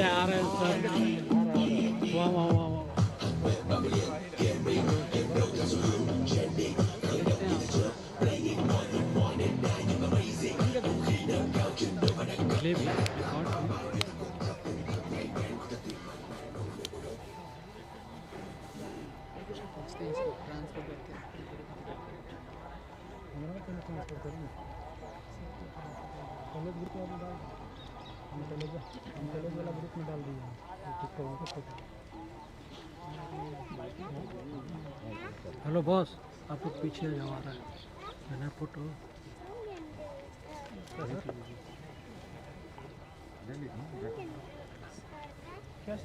आ रहे हैं सर। वाह वाह वाह वाह। प्ले भी रिकॉर्ड भी। ट्रांसफर करके ट्रांसफर करेंगे कॉलेज ग्रुप में डाल हम कॉलेज वाला ग्रुप में डाल दिए हेलो बॉस, आप लोग पीछे जाओ, आ रहा है मैंने फोटो। क्या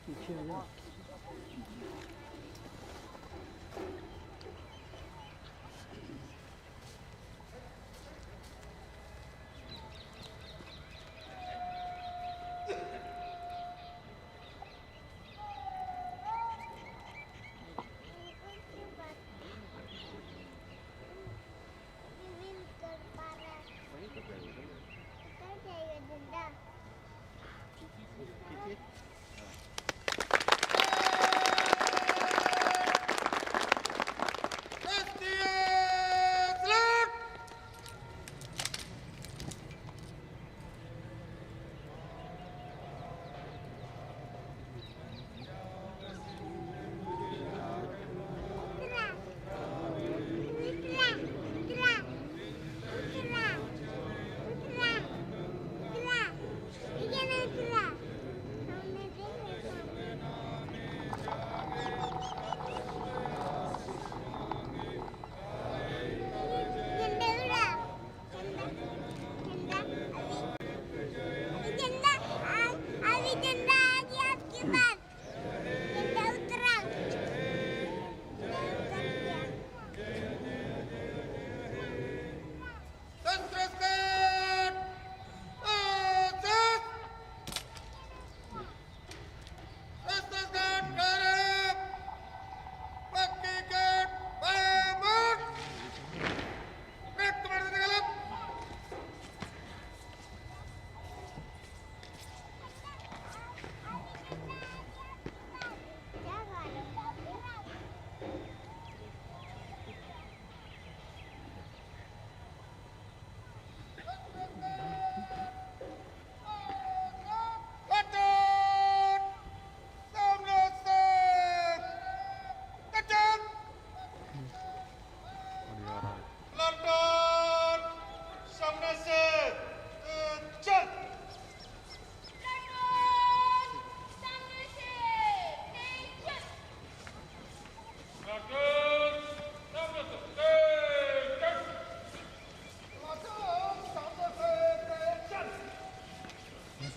पीछे आ जाओ।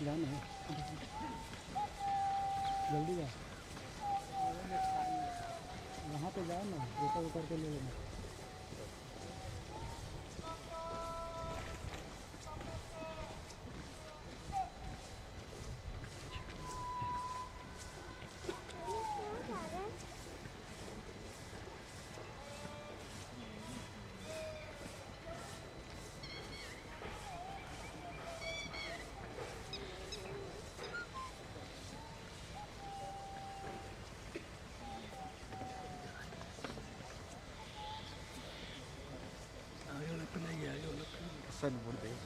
जाना है जल्दी जा वहाँ पे जाओ ना ऊपर ऊपर के ले लेना Sen buradayım.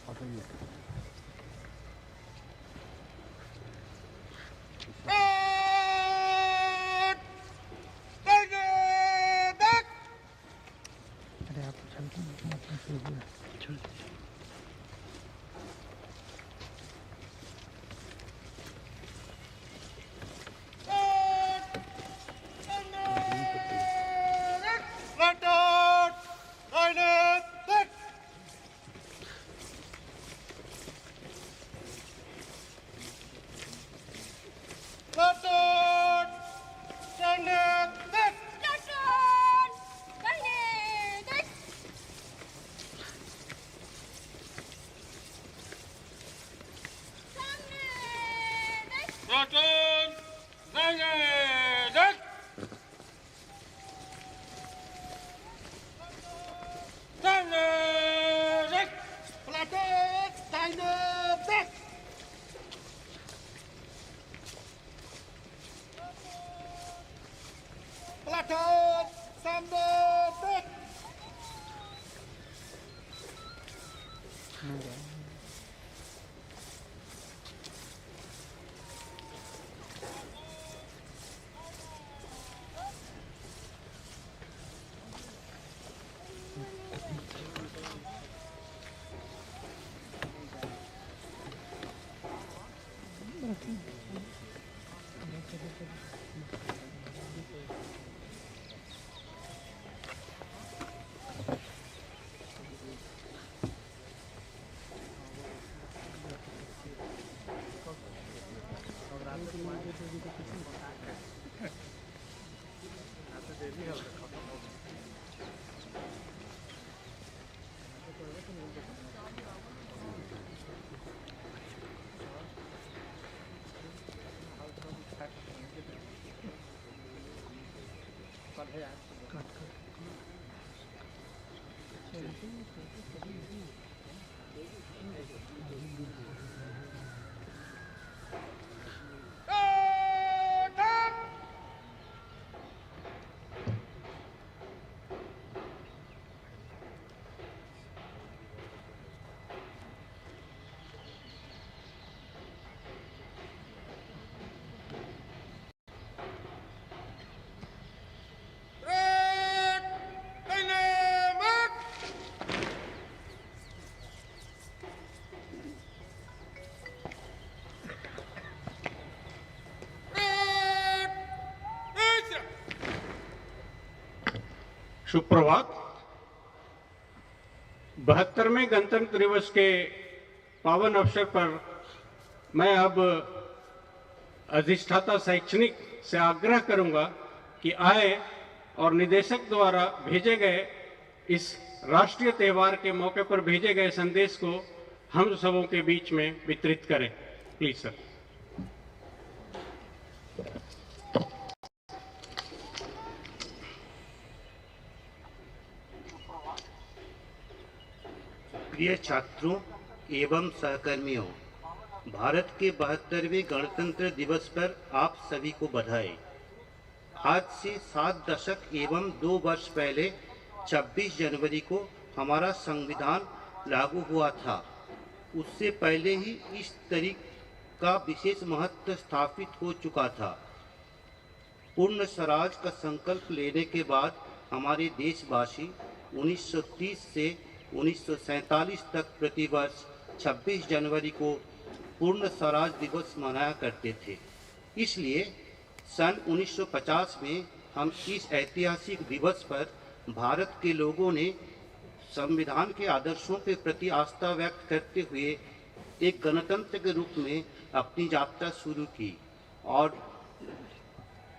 Adı yok. अरे आप चलते हैं अपने से चल Platoon, Dynamic! Dynamic! Platoon, Dynamic! Platoon, Dynamic! सुप्रभात। 72वें गणतंत्र दिवस के पावन अवसर पर मैं अब अधिष्ठाता शैक्षणिक से आग्रह करूंगा कि आए और निदेशक द्वारा भेजे गए इस राष्ट्रीय त्यौहार के मौके पर भेजे गए संदेश को हम सबों के बीच में वितरित करें। Please sir. प्रिय छात्रों एवं सहकर्मियों, भारत के 72वें गणतंत्र दिवस पर आप सभी को बधाई। आज से 7 दशक एवं 2 वर्ष पहले 26 जनवरी को हमारा संविधान लागू हुआ था। उससे पहले ही इस तारीख का विशेष महत्व स्थापित हो चुका था। पूर्ण स्वराज का संकल्प लेने के बाद हमारे देशवासी 1930 से 1947 तक प्रतिवर्ष 26 जनवरी को पूर्ण स्वराज दिवस मनाया करते थे। इसलिए सन 1950 में हम इस ऐतिहासिक दिवस पर भारत के लोगों ने संविधान के आदर्शों के प्रति आस्था व्यक्त करते हुए एक गणतंत्र के रूप में अपनी यात्रा शुरू की और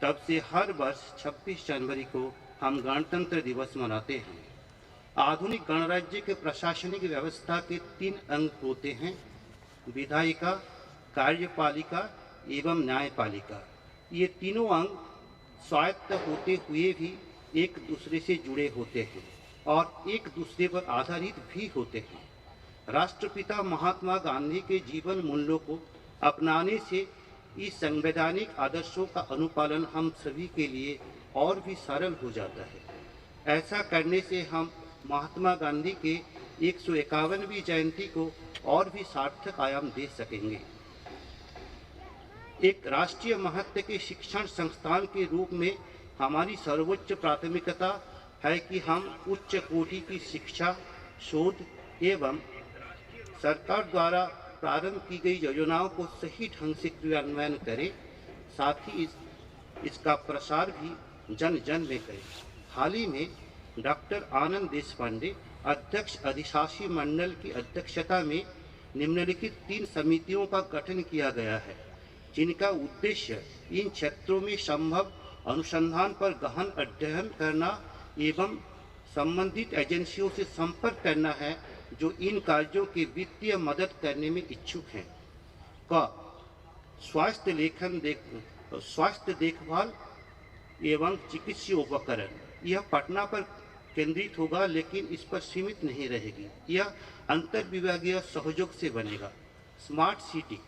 तब से हर वर्ष 26 जनवरी को हम गणतंत्र दिवस मनाते हैं। आधुनिक गणराज्य के प्रशासनिक व्यवस्था के 3 अंग होते हैं: विधायिका, कार्यपालिका एवं न्यायपालिका। ये तीनों अंग स्वायत्त होते हुए भी एक दूसरे से जुड़े होते हैं और एक दूसरे पर आधारित भी होते हैं। राष्ट्रपिता महात्मा गांधी के जीवन मूल्यों को अपनाने से इस संवैधानिक आदर्शों का अनुपालन हम सभी के लिए और भी सरल हो जाता है। ऐसा करने से हम महात्मा गांधी के 151वीं जयंती को और भी सार्थक आयाम दे सकेंगे। एक राष्ट्रीय महत्व के शिक्षण संस्थान के रूप में हमारी सर्वोच्च प्राथमिकता है कि हम उच्च कोटि की शिक्षा, शोध एवं सरकार द्वारा प्रारंभ की गई योजनाओं को सही ढंग से क्रियान्वयन करें, साथ ही इसका प्रसार भी जन जन में करें। हाल ही में डॉक्टर आनंद देशपांडे अध्यक्ष अधिशासी मंडल की अध्यक्षता में निम्नलिखित 3 समितियों का गठन किया गया है, जिनका उद्देश्य इन क्षेत्रों में संभव अनुसंधान पर गहन अध्ययन करना एवं संबंधित एजेंसियों से संपर्क करना है जो इन कार्यों की वित्तीय मदद करने में इच्छुक हैं। क स्वास्थ्य देखभाल एवं चिकित्सीय उपकरण। यह पटना पर केंद्रित होगा, लेकिन इस पर सीमित नहीं रहेगी। यह अंतर विभागीय सहयोग से बनेगा। स्मार्ट सिटी,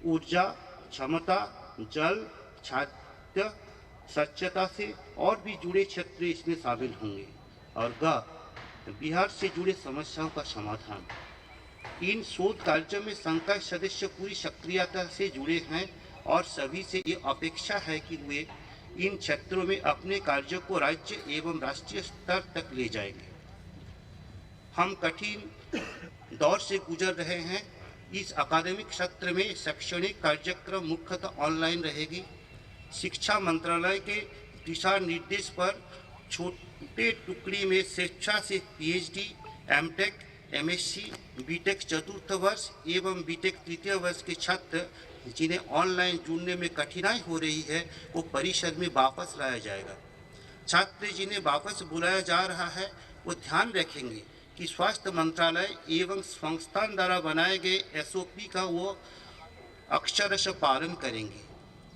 ऊर्जा, क्षमता, जल, खाद्य, स्वच्छता से और भी जुड़े क्षेत्र इसमें शामिल होंगे। और बिहार से जुड़े समस्याओं का समाधान। इन शोध कार्यों में संकाय सदस्य पूरी सक्रियता से जुड़े हैं और सभी से ये अपेक्षा है कि वे इन क्षेत्रों में अपने कार्यों को राज्य एवं राष्ट्रीय स्तर तक ले जाएंगे। हम कठिन दौर से गुजर रहे हैं। इस अकादमिक सत्र में शैक्षणिक कार्यक्रम मुख्यतः ऑनलाइन रहेगी। शिक्षा मंत्रालय के दिशा निर्देश पर छोटे टुकड़ी में स्वेच्छा से पीएचडी, एमटेक, एमएससी, बीटेक चतुर्थ वर्ष एवं बीटेक तृतीय वर्ष के छात्र जिन्हें ऑनलाइन जुड़ने में कठिनाई हो रही है, वो परिषद में वापस लाया जाएगा। छात्र जिन्हें वापस बुलाया जा रहा है, वो ध्यान रखेंगे कि स्वास्थ्य मंत्रालय एवं संस्थान द्वारा बनाए गए एसओपी का वो अक्षरशः पालन करेंगे।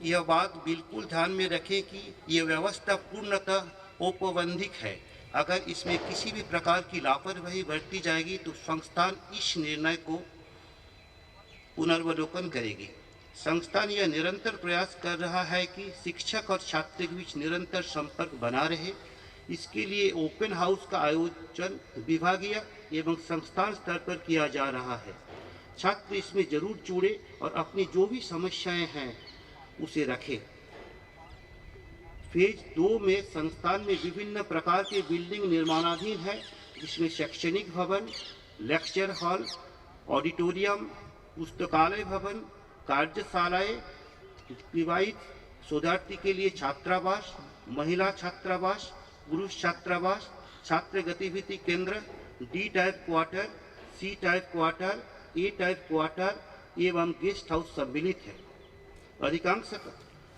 यह बात बिल्कुल ध्यान में रखें कि यह व्यवस्था पूर्णतः औपबंधिक है। अगर इसमें किसी भी प्रकार की लापरवाही बरती जाएगी तो संस्थान इस निर्णय को पुनर्वलोकन करेगी। संस्थान यह निरंतर प्रयास कर रहा है कि शिक्षक और छात्र के बीच निरंतर संपर्क बना रहे। इसके लिए ओपन हाउस का आयोजन विभागीय एवं संस्थान स्तर पर किया जा रहा है। छात्र इसमें जरूर जुड़े और अपनी जो भी समस्याएं हैं उसे रखें। फेज 2 में संस्थान में विभिन्न प्रकार के बिल्डिंग निर्माणाधीन है, जिसमें शैक्षणिक भवन, लेक्चर हॉल, ऑडिटोरियम, पुस्तकालय भवन, कार्यशालाएं, विवाहित शोधार्थी के लिए छात्रावास, महिला छात्रावास, पुरुष छात्रावास, छात्र गतिविधि केंद्र, D type quarter, C type quarter, A type quarter एवं गेस्ट हाउस सम्मिलित है। अधिकांश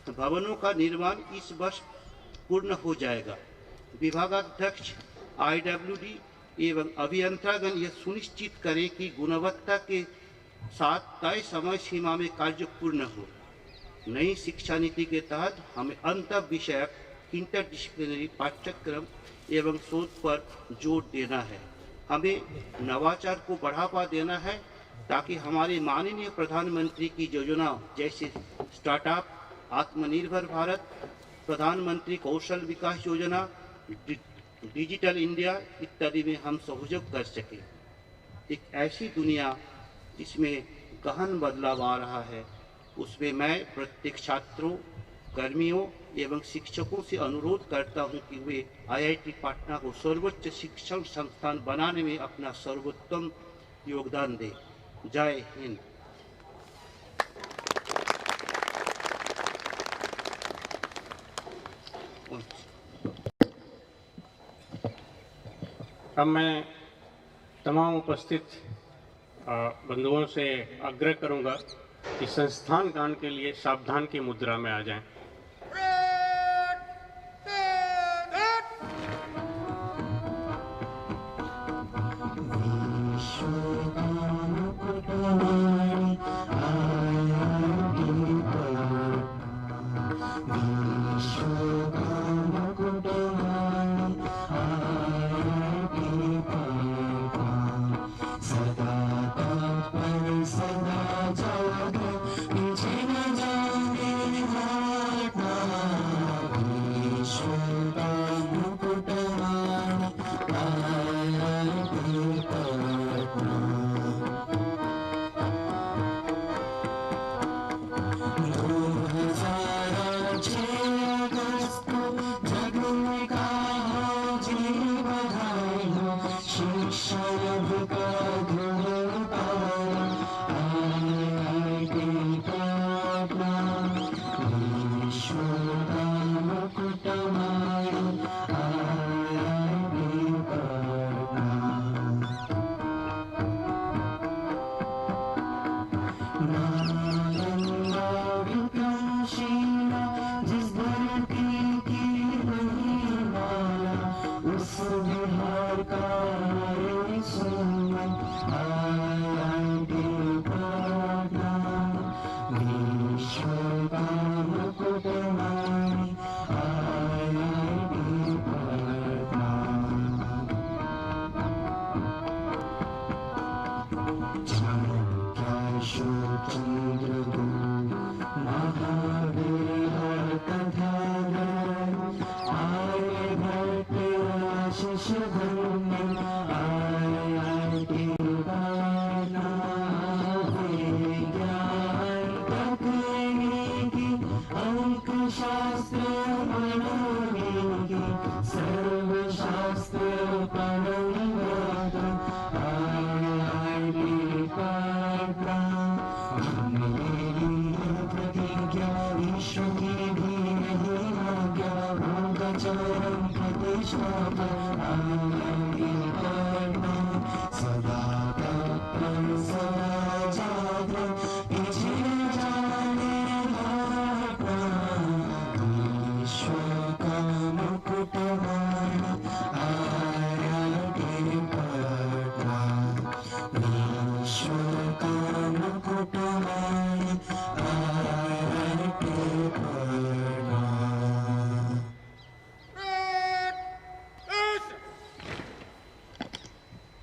भवनों का निर्माण इस वर्ष पूर्ण हो जाएगा। विभागाध्यक्ष, आईडब्ल्यूडी एवं अभियंतागण यह सुनिश्चित करें कि गुणवत्ता के साथ तय समय सीमा में कार्य पूर्ण हो। नई शिक्षा नीति के तहत हमें अंतर विषयक इंटरडिसिप्लिनरी पाठ्यक्रम एवं शोध पर जोर देना है। हमें नवाचार को बढ़ावा देना है ताकि हमारे माननीय प्रधानमंत्री की योजना जैसे स्टार्टअप, आत्मनिर्भर भारत, प्रधानमंत्री कौशल विकास योजना, डिजिटल इंडिया इत्यादि में हम सहयोग कर सके। एक ऐसी दुनिया जिसमें गहन बदलाव आ रहा है, उसमें मैं प्रत्येक छात्रों, कर्मियों एवं शिक्षकों से अनुरोध करता हूं कि वे आईआईटी पटना को सर्वोच्च शिक्षण संस्थान बनाने में अपना सर्वोत्तम योगदान दें। जय हिंद। अब मैं तमाम उपस्थित बंधुओं से आग्रह करूंगा कि संस्थान गान के लिए सावधान की मुद्रा में आ जाएं।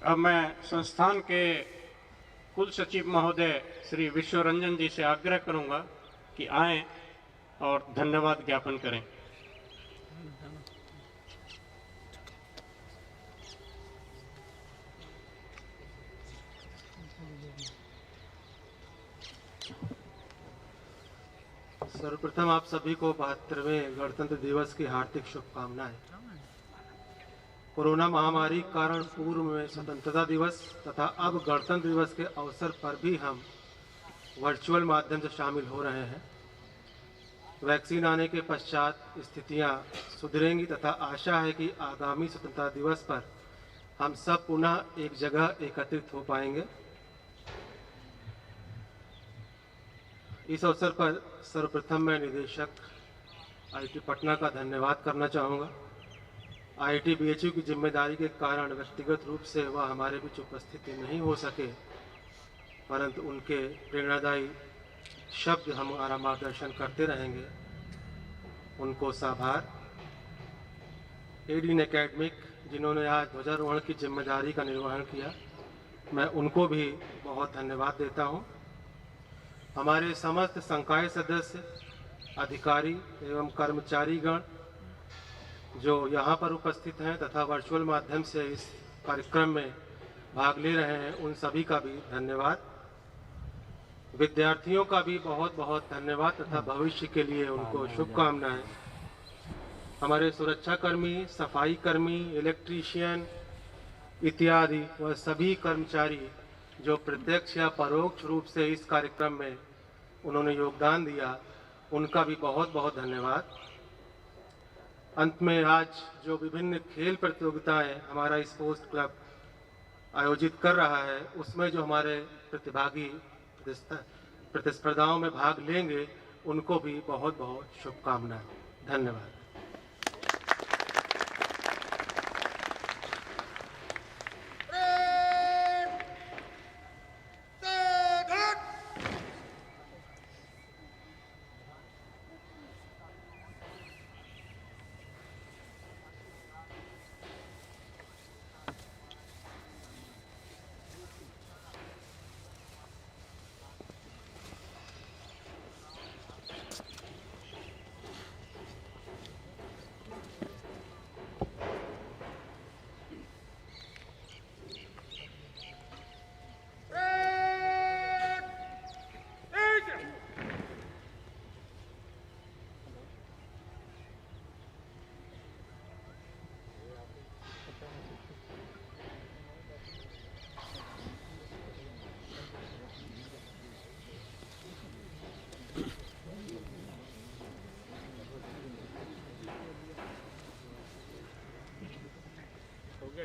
अब मैं संस्थान के कुल सचिव महोदय श्री विश्व रंजन जी से आग्रह करूंगा कि आएं और धन्यवाद ज्ञापन करें। सर्वप्रथम आप सभी को 72वें गणतंत्र दिवस की हार्दिक शुभकामनाएं। कोरोना महामारी के कारण पूर्व में स्वतंत्रता दिवस तथा अब गणतंत्र दिवस के अवसर पर भी हम वर्चुअल माध्यम से शामिल हो रहे हैं। वैक्सीन आने के पश्चात स्थितियां सुधरेंगी तथा आशा है कि आगामी स्वतंत्रता दिवस पर हम सब पुनः एक जगह एकत्रित हो पाएंगे। इस अवसर पर सर्वप्रथम मैं निदेशक आईआईटी पटना का धन्यवाद करना चाहूँगा। आईआईटी बीएचयू की जिम्मेदारी के कारण व्यक्तिगत रूप से वह हमारे बीच उपस्थित नहीं हो सके, परंतु उनके प्रेरणादायी शब्द हमारा मार्गदर्शन करते रहेंगे। उनको साभार। एडीन एकेडमिक जिन्होंने आज ध्वजारोहण की जिम्मेदारी का निर्वहन किया, मैं उनको भी बहुत धन्यवाद देता हूँ। हमारे समस्त संकाय सदस्य, अधिकारी एवं कर्मचारीगण जो यहाँ पर उपस्थित हैं तथा वर्चुअल माध्यम से इस कार्यक्रम में भाग ले रहे हैं, उन सभी का भी धन्यवाद। विद्यार्थियों का भी बहुत बहुत धन्यवाद तथा भविष्य के लिए उनको शुभकामनाएं। हमारे सुरक्षाकर्मी, सफाई कर्मी, इलेक्ट्रीशियन इत्यादि वह सभी कर्मचारी जो प्रत्यक्ष या परोक्ष रूप से इस कार्यक्रम में उन्होंने योगदान दिया, उनका भी बहुत बहुत धन्यवाद। अंत में आज जो विभिन्न खेल प्रतियोगिताएं हमारा स्पोर्ट्स क्लब आयोजित कर रहा है, उसमें जो हमारे प्रतिभागी प्रतिस्पर्धाओं में भाग लेंगे, उनको भी बहुत बहुत शुभकामनाएं। धन्यवाद।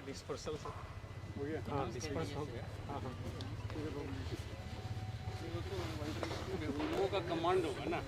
डिस्पर्सल हो गया। हाँ, डिस्पर्स हो गया। हाँ हाँ, वो का कमांड होगा ना।